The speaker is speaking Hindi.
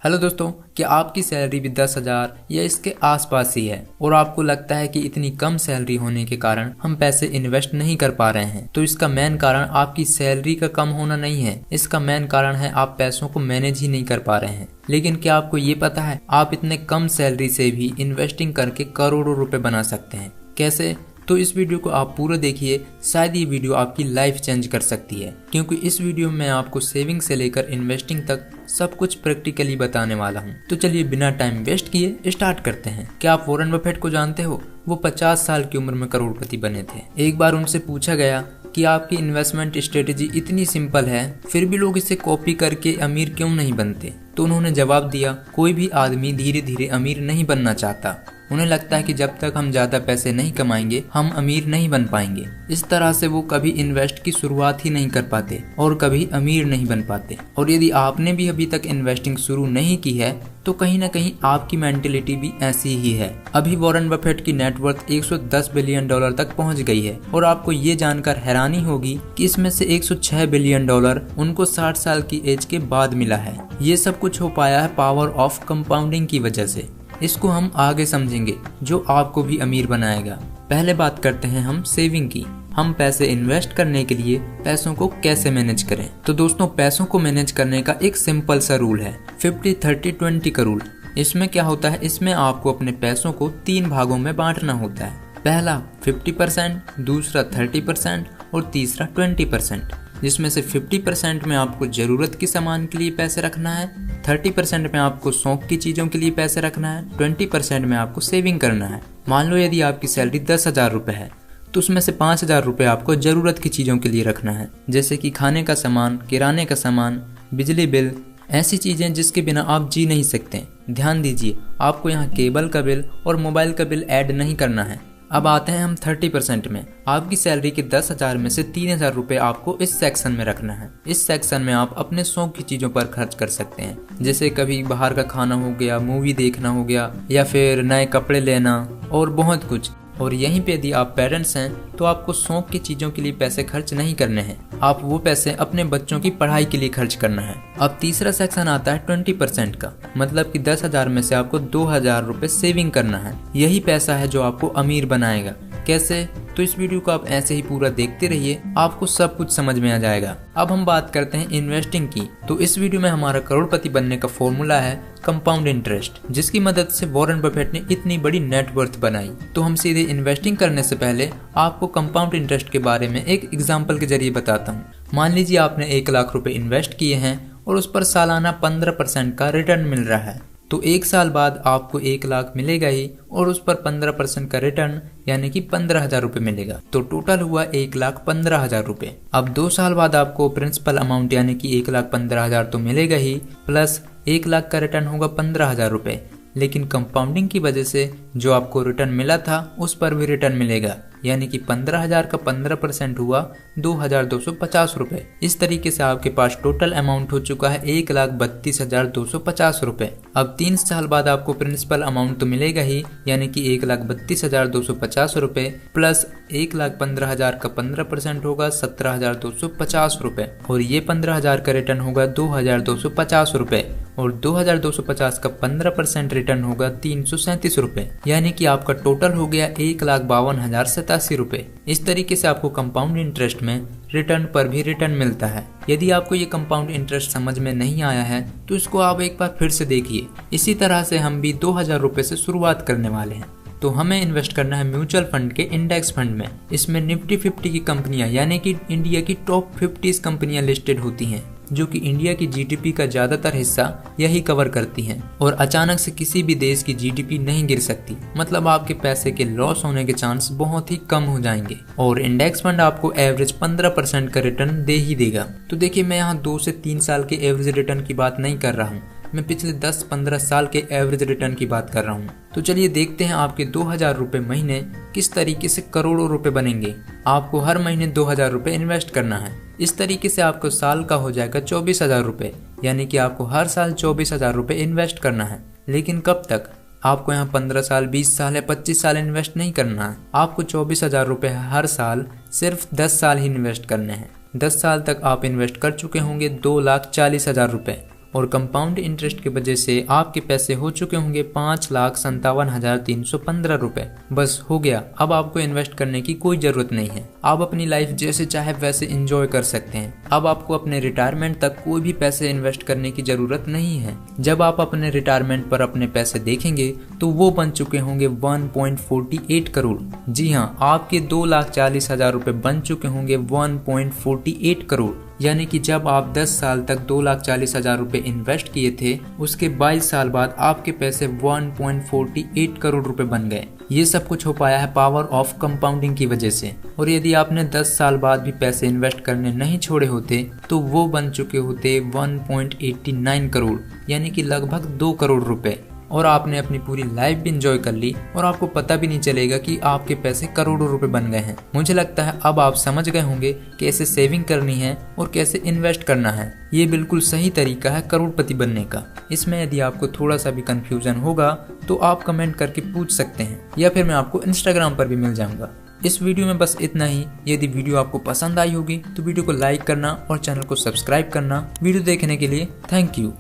हेलो दोस्तों, क्या आपकी सैलरी भी 10,000 या इसके आसपास ही है और आपको लगता है कि इतनी कम सैलरी होने के कारण हम पैसे इन्वेस्ट नहीं कर पा रहे हैं? तो इसका मेन कारण आपकी सैलरी का कम होना नहीं है। इसका मेन कारण है आप पैसों को मैनेज ही नहीं कर पा रहे हैं। लेकिन क्या आपको ये पता है आप इतने कम सैलरी से भी इन्वेस्टिंग करके करोड़ों रुपए बना सकते हैं? कैसे? तो इस वीडियो को आप पूरा देखिए, शायद ये वीडियो आपकी लाइफ चेंज कर सकती है, क्योंकि इस वीडियो में आपको सेविंग से लेकर इन्वेस्टिंग तक सब कुछ प्रैक्टिकली बताने वाला हूँ। तो चलिए बिना टाइम वेस्ट किए स्टार्ट करते हैं। क्या आप वॉरेन बफेट को जानते हो? वो 50 साल की उम्र में करोड़पति बने थे। एक बार उनसे पूछा गया कि आपकी इन्वेस्टमेंट स्ट्रेटेजी इतनी सिंपल है, फिर भी लोग इसे कॉपी करके अमीर क्यों नहीं बनते? तो उन्होंने जवाब दिया, कोई भी आदमी धीरे धीरे अमीर नहीं बनना चाहता। उन्हें लगता है कि जब तक हम ज्यादा पैसे नहीं कमाएंगे हम अमीर नहीं बन पाएंगे। इस तरह से वो कभी इन्वेस्ट की शुरुआत ही नहीं कर पाते और कभी अमीर नहीं बन पाते। और यदि आपने भी अभी तक इन्वेस्टिंग शुरू नहीं की है तो कहीं ना कहीं आपकी मेंटेलिटी भी ऐसी ही है। अभी वॉरेन बफेट की नेटवर्थ 110 बिलियन डॉलर तक पहुंच गई है और आपको ये जानकर हैरानी होगी कि इसमें से 106 बिलियन डॉलर उनको 60 साल की एज के बाद मिला है। ये सब कुछ हो पाया है पावर ऑफ कंपाउंडिंग की वजह से। इसको हम आगे समझेंगे जो आपको भी अमीर बनाएगा। पहले बात करते हैं हम सेविंग की। हम पैसे इन्वेस्ट करने के लिए पैसों को कैसे मैनेज करें? तो दोस्तों, पैसों को मैनेज करने का एक सिंपल सा रूल है, 50-30-20 का रूल। इसमें क्या होता है, इसमें आपको अपने पैसों को 3 भागों में बांटना होता है। पहला 50%, दूसरा 30% और तीसरा 20%। जिसमें से 50% में आपको जरूरत के सामान के लिए पैसे रखना है, 30% में आपको शौक की चीजों के लिए पैसे रखना है, 20% में आपको सेविंग करना है। मान लो यदि आपकी सैलरी 10,000 रुपए है तो उसमें से 5,000 रुपए आपको जरूरत की चीजों के लिए रखना है, जैसे कि खाने का सामान, किराने का सामान, बिजली बिल, ऐसी चीजें जिसके बिना आप जी नहीं सकते। ध्यान दीजिए, आपको यहाँ केबल का बिल और मोबाइल का बिल ऐड नहीं करना है। अब आते हैं हम 30% में। आपकी सैलरी के 10,000 में से 3,000 रुपए आपको इस सेक्शन में रखना है। इस सेक्शन में आप अपने शौक की चीजों पर खर्च कर सकते हैं, जैसे कभी बाहर का खाना हो गया, मूवी देखना हो गया, या फिर नए कपड़े लेना और बहुत कुछ। और यहीं पे यदि आप पेरेंट्स हैं तो आपको शौक की चीजों के लिए पैसे खर्च नहीं करने हैं, आप वो पैसे अपने बच्चों की पढ़ाई के लिए खर्च करना है। अब तीसरा सेक्शन आता है 20% का, मतलब कि 10,000 में से आपको 2,000 रुपए सेविंग करना है। यही पैसा है जो आपको अमीर बनाएगा। कैसे? तो इस वीडियो को आप ऐसे ही पूरा देखते रहिए, आपको सब कुछ समझ में आ जाएगा। अब हम बात करते हैं इन्वेस्टिंग की। तो इस वीडियो में हमारा करोड़पति बनने का फॉर्मूला है कंपाउंड इंटरेस्ट, जिसकी मदद से वॉरेन बफेट ने इतनी बड़ी नेटवर्थ बनाई। तो हम सीधे इन्वेस्टिंग करने से पहले आपको कंपाउंड इंटरेस्ट के बारे में एक एग्जाम्पल के जरिए बताता हूँ। मान लीजिए आपने 1 लाख रुपए इन्वेस्ट किए हैं और उस पर सालाना 15% का रिटर्न मिल रहा है। तो 1 साल बाद आपको 1 लाख मिलेगा ही और उस पर 15% का रिटर्न यानी कि 15,000 रुपए मिलेगा। तो टोटल हुआ 1,15,000 रुपए। अब 2 साल बाद आपको प्रिंसिपल अमाउंट यानी कि 1,15,000 तो मिलेगा ही, प्लस 1 लाख का रिटर्न होगा 15,000 रुपए। लेकिन कंपाउंडिंग की वजह से जो आपको रिटर्न मिला था उस पर भी रिटर्न मिलेगा, यानी कि 15,000 का 15% हुआ 2,250 रुपए। इस तरीके से आपके पास टोटल अमाउंट हो चुका है 1,32,250 रुपए। अब 3 साल बाद आपको प्रिंसिपल अमाउंट तो मिलेगा ही, यानी कि 1,32,250 रुपए, प्लस 1,15,000 का 15% होगा 17,250 रुपए, और ये 15,000 का रिटर्न होगा 2,250 रुपए, और 2,250 का 15% रिटर्न होगा 337 रुपए, यानी कि आपका टोटल हो गया 1,52,087 रुपए। इस तरीके से आपको कंपाउंड इंटरेस्ट में रिटर्न पर भी रिटर्न मिलता है। यदि आपको ये कंपाउंड इंटरेस्ट समझ में नहीं आया है तो इसको आप एक बार फिर से देखिए। इसी तरह से हम भी 2,000 रुपए से शुरुआत करने वाले हैं। तो हमें इन्वेस्ट करना है म्यूचुअल फंड के इंडेक्स फंड में। इसमें निफ्टी 50 की कंपनियां यानी कि इंडिया की टॉप 50 कंपनियां लिस्टेड होती हैं, जो कि इंडिया की जीडीपी का ज्यादातर हिस्सा यही कवर करती हैं। और अचानक से किसी भी देश की जीडीपी नहीं गिर सकती, मतलब आपके पैसे के लॉस होने के चांस बहुत ही कम हो जाएंगे। और इंडेक्स फंड आपको एवरेज 15% का रिटर्न दे ही देगा। तो देखिए, मैं यहाँ 2 से 3 साल के एवरेज रिटर्न की बात नहीं कर रहा हूँ, मैं पिछले 10-15 साल के एवरेज रिटर्न की बात कर रहा हूँ। तो चलिए देखते हैं आपके 2,000 रुपए महीने किस तरीके से करोड़ों रुपए बनेंगे। आपको हर महीने 2,000 रुपए इन्वेस्ट करना है। इस तरीके से आपको साल का हो जाएगा 24,000 रुपए, यानी कि आपको हर साल 24,000 रुपए इन्वेस्ट करना है। लेकिन कब तक? आपको यहाँ 15 साल, 20 साल या 25 साल इन्वेस्ट नहीं करना है। आपको 24,000 रुपए हर साल सिर्फ 10 साल ही इन्वेस्ट करने हैं। 10 साल तक आप इन्वेस्ट कर चुके होंगे 2,40,000 रुपए, और कंपाउंड इंटरेस्ट की वजह से आपके पैसे हो चुके होंगे 5,57,315 रुपए। बस हो गया, अब आपको इन्वेस्ट करने की कोई जरूरत नहीं है। आप अपनी लाइफ जैसे चाहे वैसे एंजॉय कर सकते हैं। अब आपको अपने रिटायरमेंट तक कोई भी पैसे इन्वेस्ट करने की जरूरत नहीं है। जब आप अपने रिटायरमेंट पर अपने पैसे देखेंगे तो वो बन चुके होंगे 1.48 करोड़। जी हाँ, आपके 2,40,000 रुपए बन चुके होंगे 1.48 करोड़। यानी कि जब आप 10 साल तक 2,40,000 रुपए इन्वेस्ट किए थे, उसके 22 साल बाद आपके पैसे 1.48 करोड़ रुपए बन गए। ये सब कुछ हो पाया है पावर ऑफ कंपाउंडिंग की वजह से। और यदि आपने 10 साल बाद भी पैसे इन्वेस्ट करने नहीं छोड़े होते तो वो बन चुके होते 1.89 करोड़, यानी कि लगभग 2 करोड़ रुपए। और आपने अपनी पूरी लाइफ भी इंजॉय कर ली और आपको पता भी नहीं चलेगा कि आपके पैसे करोड़ों रुपए बन गए हैं। मुझे लगता है अब आप समझ गए होंगे कैसे सेविंग करनी है और कैसे इन्वेस्ट करना है। ये बिल्कुल सही तरीका है करोड़पति बनने का। इसमें यदि आपको थोड़ा सा भी कंफ्यूजन होगा तो आप कमेंट करके पूछ सकते हैं, या फिर मैं आपको इंस्टाग्राम पर भी मिल जाऊंगा। इस वीडियो में बस इतना ही। यदि वीडियो आपको पसंद आई होगी तो वीडियो को लाइक करना और चैनल को सब्सक्राइब करना। वीडियो देखने के लिए थैंक यू।